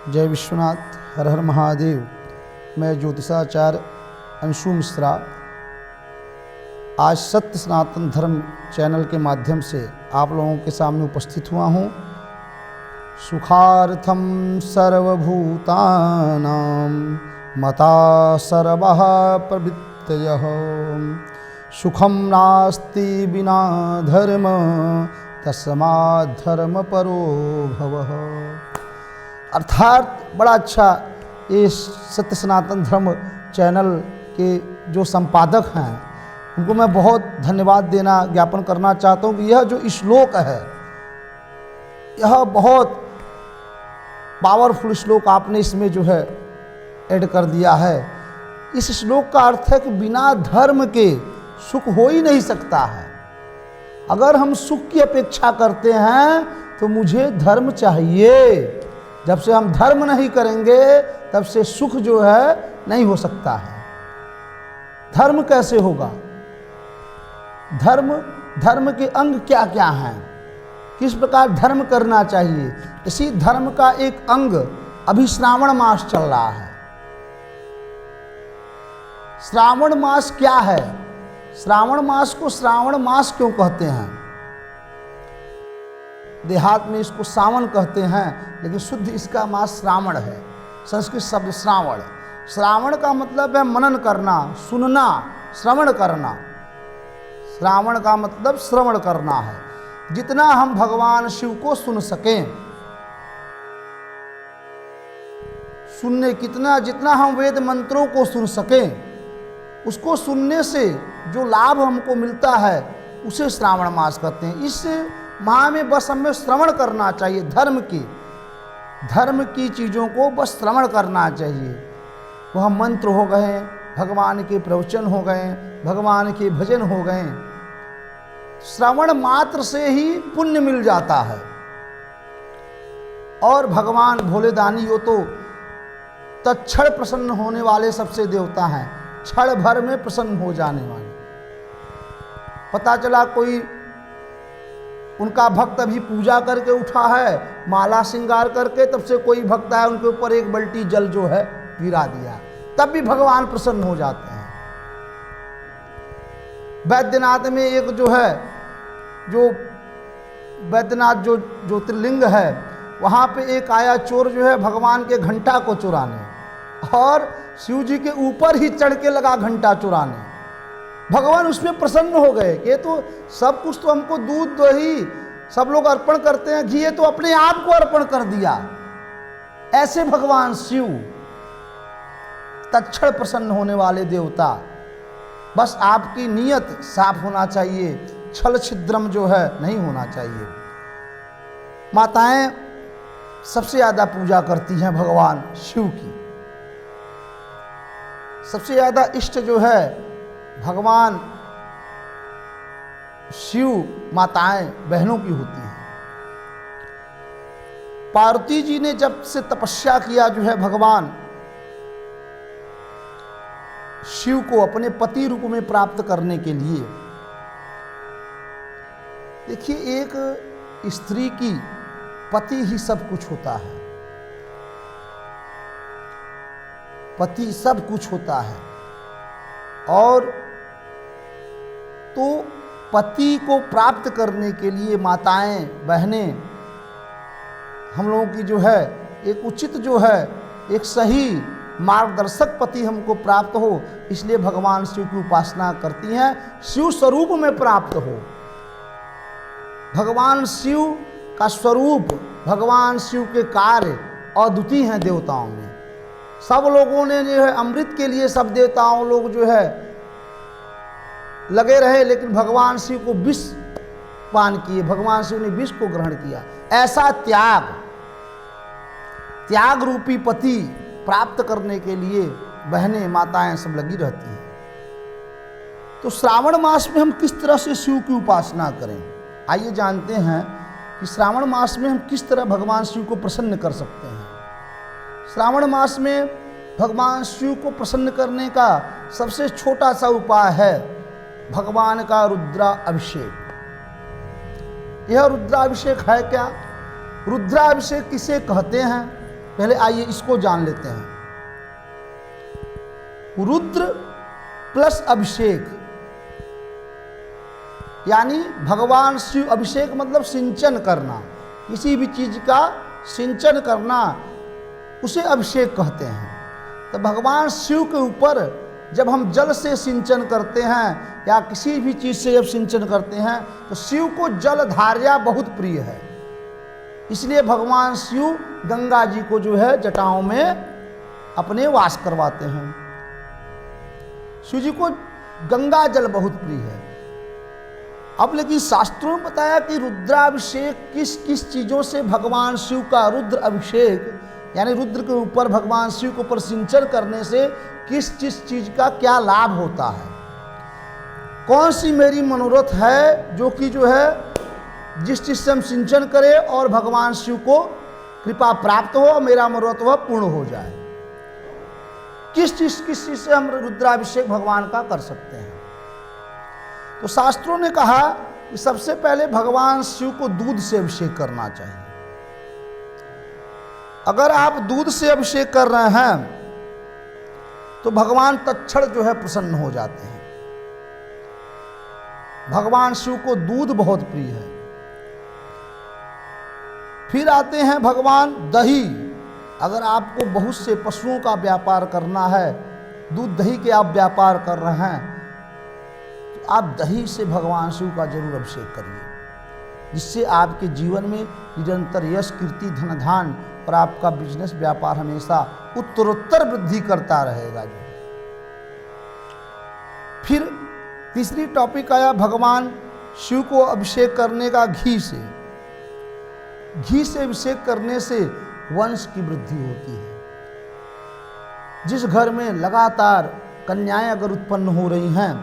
जय विश्वनाथ, हर हर महादेव। मैं ज्योतिषाचार्य अंशु मिश्रा आज सत्य सनातन धर्म चैनल के माध्यम से आप लोगों के सामने उपस्थित हुआ हूँ। सुखार्थम सर्वभूतानां मता सर्वः प्रवृत्तयः सुखम नास्ति बिना धर्म तस्मात् धर्म परो भवः। अर्थात बड़ा अच्छा ये सत्य सनातन धर्म चैनल के जो संपादक हैं उनको मैं बहुत धन्यवाद देना ज्ञापन करना चाहता हूँ कि यह जो श्लोक है यह बहुत पावरफुल श्लोक आपने इसमें जो है ऐड कर दिया है। इस श्लोक का अर्थ है कि बिना धर्म के सुख हो ही नहीं सकता है। अगर हम सुख की अपेक्षा करते हैं तो मुझे धर्म चाहिए। जब से हम धर्म नहीं करेंगे तब से सुख जो है नहीं हो सकता है। धर्म कैसे होगा? धर्म के अंग क्या क्या हैं, किस प्रकार धर्म करना चाहिए। इसी धर्म का एक अंग अभी श्रावण मास चल रहा है। श्रावण मास क्या है? श्रावण मास को श्रावण मास क्यों कहते हैं? देहात में इसको सावन कहते हैं, लेकिन शुद्ध इसका मास श्रावण है। संस्कृत शब्द श्रावण, श्रावण का मतलब है मनन करना, सुनना, श्रवण करना। श्रावण का मतलब श्रवण करना है। जितना हम भगवान शिव को सुन सकें, सुनने जितना हम वेद मंत्रों को सुन सकें, उसको सुनने से जो लाभ हमको मिलता है उसे श्रावण मास कहते हैं। इस माह में बस हमें श्रवण करना चाहिए। धर्म की चीज़ों को बस श्रवण करना चाहिए। वह मंत्र हो गए, भगवान के प्रवचन हो गए, भगवान के भजन हो गए। श्रवण मात्र से ही पुण्य मिल जाता है। और भगवान भोलेदानी हो तो तत्क्षण प्रसन्न होने वाले सबसे देवता हैं, क्षण भर में प्रसन्न हो जाने वाले। पता चला कोई उनका भक्त अभी पूजा करके उठा है, माला श्रृंगार करके, तब से कोई भक्त है उनके ऊपर एक बाल्टी जल जो है गिरा दिया, तब भी भगवान प्रसन्न हो जाते हैं। बैद्यनाथ में एक जो बैद्यनाथ जो ज्योतिर्लिंग है, वहाँ पे एक आया चोर जो है भगवान के घंटा को चुराने, और शिव जी के ऊपर ही चढ़ के लगा घंटा चुराने। भगवान उसमें प्रसन्न हो गए कि ये तो सब कुछ तो हमको दूध दही सब लोग अर्पण करते हैं, घी तो अपने आप को अर्पण कर दिया। ऐसे भगवान शिव तत्क्षण प्रसन्न होने वाले देवता। बस आपकी नीयत साफ होना चाहिए, छल छिद्रम जो है नहीं होना चाहिए। माताएं सबसे ज़्यादा पूजा करती हैं भगवान शिव की। सबसे ज़्यादा इष्ट जो है भगवान शिव माताएं बहनों की होती हैं। पार्वती जी ने जब से तपस्या किया जो है भगवान शिव को अपने पति रूप में प्राप्त करने के लिए। देखिए, एक स्त्री की पति ही सब कुछ होता है। पति सब कुछ होता है। और तो पति को प्राप्त करने के लिए माताएं बहनें हम लोगों की जो है एक उचित जो है एक सही मार्गदर्शक पति हमको प्राप्त हो, इसलिए भगवान शिव की उपासना करती हैं। शिव स्वरूप में प्राप्त हो। भगवान शिव का स्वरूप, भगवान शिव के कार्य अद्वितीय हैं देवताओं में। सब लोगों ने जो है अमृत के लिए सब देवताओं लोग जो है लगे रहे, लेकिन भगवान शिव को विष पान किए, भगवान शिव ने विष को ग्रहण किया। ऐसा त्याग रूपी पति प्राप्त करने के लिए बहनें माताएं सब लगी रहती हैं। तो श्रावण मास में हम किस तरह से शिव की उपासना करें, आइए जानते हैं कि श्रावण मास में हम किस तरह भगवान शिव को प्रसन्न कर सकते हैं। श्रावण मास में भगवान शिव को प्रसन्न करने का सबसे छोटा सा उपाय है भगवान का रुद्राभिषेक। यह रुद्राभिषेक है क्या? रुद्राभिषेक किसे कहते हैं? पहले आइए इसको जान लेते हैं। रुद्र प्लस अभिषेक, यानी भगवान शिव, अभिषेक मतलब सिंचन करना, किसी भी चीज का सिंचन करना उसे अभिषेक कहते हैं। तो भगवान शिव के ऊपर जब हम जल से सिंचन करते हैं या किसी भी चीज से जब सिंचन करते हैं तो शिव को जल धार्या बहुत प्रिय है। इसलिए भगवान शिव गंगा जी को जो है जटाओं में अपने वास करवाते हैं। शिव जी को गंगा जल बहुत प्रिय है। अब लेकिन शास्त्रों में बताया कि रुद्राभिषेक किस किस चीज़ों से भगवान शिव का रुद्र अभिषेक, यानी रुद्र के ऊपर भगवान शिव के ऊपर सिंचन करने से किस किस चीज़ का क्या लाभ होता है, कौन सी मेरी मनोरथ है जो कि जो है जिस चीज़ से हम सिंचन करें और भगवान शिव को कृपा प्राप्त हो, मेरा मनोरथ वह पूर्ण हो जाए। किस चीज़ से हम रुद्राभिषेक भगवान का कर सकते हैं। तो शास्त्रों ने कहा कि सबसे पहले भगवान शिव को दूध से अभिषेक करना चाहिए। अगर आप दूध से अभिषेक कर रहे हैं तो भगवान तत्क्षण जो है प्रसन्न हो जाते हैं। भगवान शिव को दूध बहुत प्रिय है। फिर आते हैं भगवान दही। अगर आपको बहुत से पशुओं का व्यापार करना है, दूध दही के आप व्यापार कर रहे हैं, तो आप दही से भगवान शिव का जरूर अभिषेक करिए, जिससे आपके जीवन में निरंतर यश, कीर्ति, धन धान और आपका बिजनेस व्यापार हमेशा उत्तरोत्तर वृद्धि करता रहेगा। जो फिर तीसरी टॉपिक आया भगवान शिव को अभिषेक करने का घी से। घी से अभिषेक करने से वंश की वृद्धि होती है। जिस घर में लगातार कन्याएं अगर उत्पन्न हो रही हैं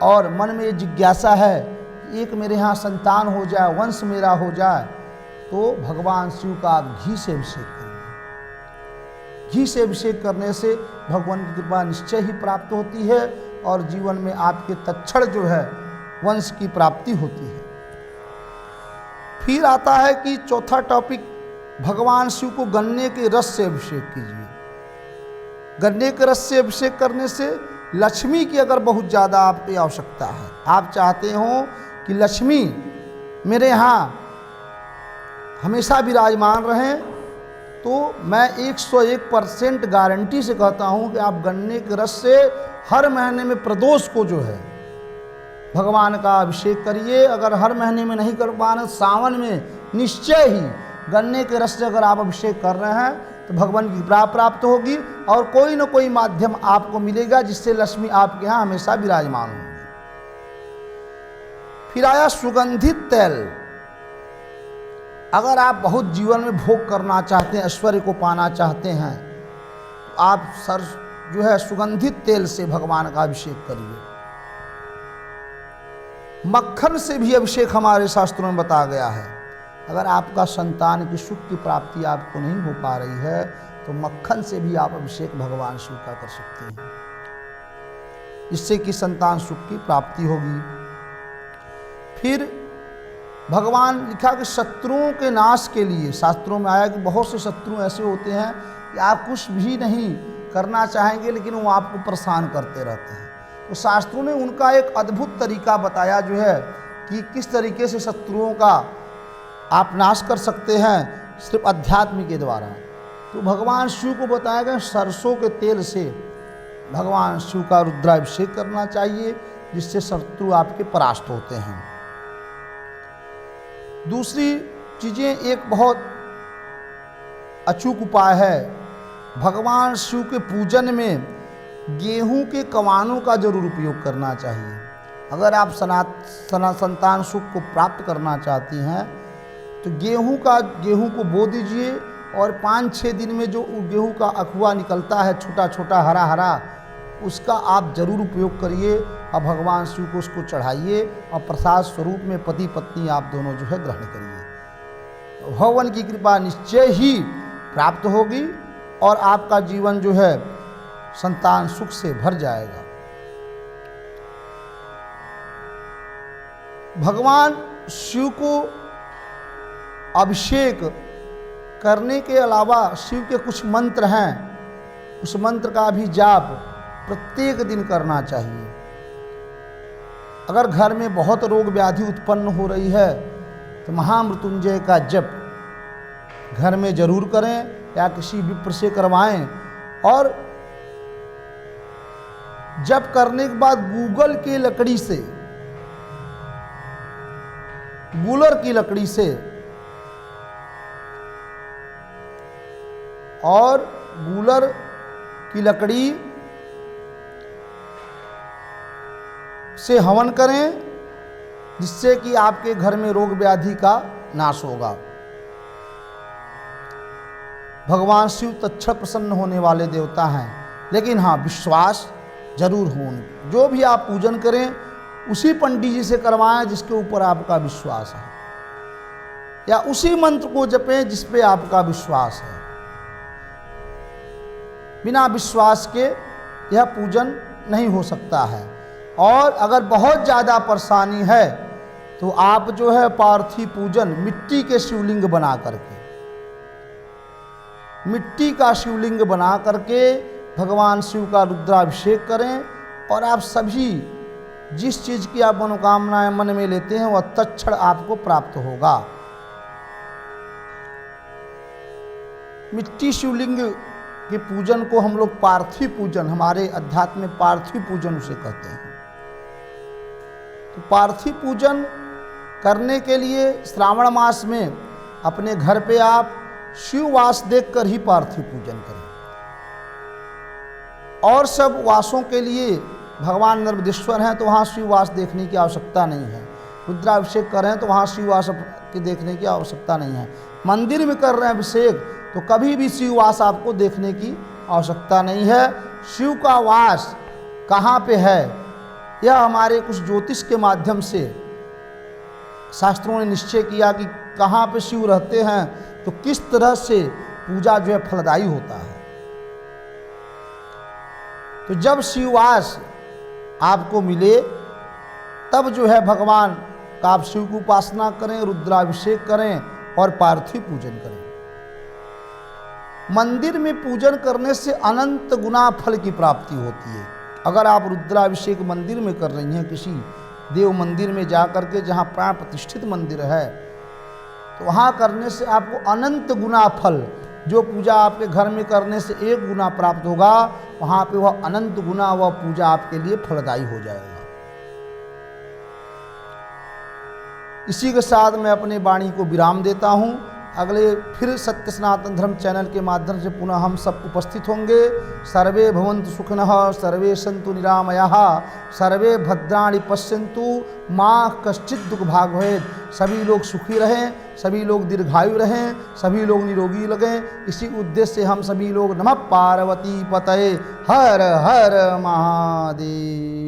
और मन में ये जिज्ञासा है कि एक मेरे यहाँ संतान हो जाए, वंश मेरा हो जाए, तो भगवान शिव का आप घी से अभिषेक करेंगे। घी से अभिषेक करने से भगवान की कृपा निश्चय ही प्राप्त होती है और जीवन में आपके तत्क्षण जो है वंश की प्राप्ति होती है। फिर आता है कि चौथा टॉपिक, भगवान शिव को गन्ने के रस से अभिषेक कीजिए। गन्ने के रस से अभिषेक करने से लक्ष्मी की अगर बहुत ज़्यादा आपकी आवश्यकता है, आप चाहते हो कि लक्ष्मी मेरे यहाँ हमेशा विराजमान रहें, तो मैं 101% गारंटी से कहता हूँ कि आप गन्ने के रस से हर महीने में प्रदोष को जो है भगवान का अभिषेक करिए। अगर हर महीने में नहीं कर पा रहे, सावन में निश्चय ही गन्ने के रस से अगर आप अभिषेक कर रहे हैं तो भगवान की कृपा प्राप्त होगी और कोई न कोई माध्यम आपको मिलेगा जिससे लक्ष्मी आपके यहाँ हमेशा विराजमान होगी। फिर आया सुगंधित तेल। अगर आप बहुत जीवन में भोग करना चाहते हैं, ऐश्वर्य को पाना चाहते हैं, तो आप जो है सुगंधित तेल से भगवान का अभिषेक करिए। मक्खन से भी अभिषेक हमारे शास्त्रों में बताया गया है। अगर आपका संतान की सुख की प्राप्ति आपको नहीं हो पा रही है तो मक्खन से भी आप अभिषेक भगवान शिव का कर सकते हैं, इससे कि संतान सुख की प्राप्ति होगी। फिर भगवान लिखा कि शत्रुओं के नाश के लिए, शास्त्रों में आया कि बहुत से शत्रु ऐसे होते हैं कि आप कुछ भी नहीं करना चाहेंगे लेकिन वो आपको परेशान करते रहते हैं। तो शास्त्रों ने उनका एक अद्भुत तरीका बताया जो है कि किस तरीके से शत्रुओं का आप नाश कर सकते हैं सिर्फ अध्यात्म के द्वारा। तो भगवान शिव को बताया गया सरसों के तेल से भगवान शिव का रुद्राभिषेक करना चाहिए, जिससे शत्रु आपके परास्त होते हैं। दूसरी चीज़ें, एक बहुत अचूक उपाय है, भगवान शिव के पूजन में गेहूं के कवानों का जरूर उपयोग करना चाहिए। अगर आप संतान सुख को प्राप्त करना चाहती हैं तो गेहूं को बो दीजिए और 5-6 दिन में जो गेहूं का अखुआ निकलता है छोटा छोटा हरा हरा, उसका आप जरूर उपयोग करिए और भगवान शिव को उसको चढ़ाइए और प्रसाद स्वरूप में पति पत्नी आप दोनों जो है ग्रहण करिए। भगवान की कृपा निश्चय ही प्राप्त होगी और आपका जीवन जो है संतान सुख से भर जाएगा। भगवान शिव को अभिषेक करने के अलावा शिव के कुछ मंत्र हैं, उस मंत्र का भी जाप प्रत्येक दिन करना चाहिए। अगर घर में बहुत रोग व्याधि उत्पन्न हो रही है तो महामृत्युंजय का जप घर में जरूर करें या किसी विप्र से करवाएं। और जप करने के बाद गूगल की लकड़ी से, गूलर की लकड़ी से और गूलर की लकड़ी से हवन करें, जिससे कि आपके घर में रोग व्याधि का नाश होगा। भगवान शिव तत्क्षण प्रसन्न होने वाले देवता हैं, लेकिन हाँ, विश्वास जरूर हो। जो भी आप पूजन करें उसी पंडित जी से करवाएं जिसके ऊपर आपका विश्वास है, या उसी मंत्र को जपें जिस पे आपका विश्वास है। बिना विश्वास के यह पूजन नहीं हो सकता है। और अगर बहुत ज़्यादा परेशानी है तो आप जो है पार्थिव पूजन मिट्टी के शिवलिंग बना करके, मिट्टी का शिवलिंग बना करके भगवान शिव का रुद्राभिषेक करें, और आप सभी जिस चीज़ की आप मनोकामनाएं मन में लेते हैं वह तत्क्षण आपको प्राप्त होगा। मिट्टी शिवलिंग के पूजन को हम लोग पार्थिव पूजन, हमारे अध्यात्म में पार्थिव पूजन उसे कहते हैं। तो पार्थिव पूजन करने के लिए श्रावण मास में अपने घर पे आप शिववास देखकर ही पार्थिव पूजन करें। और सब वासों के लिए भगवान नर्मदेश्वर हैं तो वहाँ शिववास देखने की आवश्यकता नहीं है। रुद्राभिषेक कर रहे हैं तो वहाँ शिववास के देखने की आवश्यकता नहीं है। मंदिर में कर रहे हैं अभिषेक तो कभी भी शिववास आपको देखने की आवश्यकता नहीं है। शिव का वास कहाँ पे है, यह हमारे कुछ ज्योतिष के माध्यम से शास्त्रों ने निश्चय किया कि कहाँ पे शिव रहते हैं तो किस तरह से पूजा जो है फलदायी होता है। तो जब शिववास आपको मिले तब जो है भगवान का आप शिव की उपासना करें, रुद्राभिषेक करें और पार्थिव पूजन करें। मंदिर में पूजन करने से अनंत गुना फल की प्राप्ति होती है। अगर आप रुद्राभिषेक मंदिर में कर रही हैं, किसी देव मंदिर में जा करके जहाँ प्राण प्रतिष्ठित मंदिर है, तो वहाँ करने से आपको अनंत गुना फल, जो पूजा आपके घर में करने से 1 गुना प्राप्त होगा, वहाँ पे वह अनंत गुना वह पूजा आपके लिए फलदायी हो जाएगा। इसी के साथ मैं अपने वाणी को विराम देता हूँ। अगले फिर सत्य सनातन धर्म चैनल के माध्यम से पुनः हम सब उपस्थित होंगे। सर्वे भवन्तु सुखिनः, सर्वे सन्तु निरामयाः, सर्वे भद्राणि पश्यन्तु, माँ कश्चित् दुख भाग भवेत्। सभी लोग सुखी रहें, सभी लोग दीर्घायु रहें, सभी लोग निरोगी लगें। इसी उद्देश्य से हम सभी लोग नमः पार्वती पतये हर हर महादेव।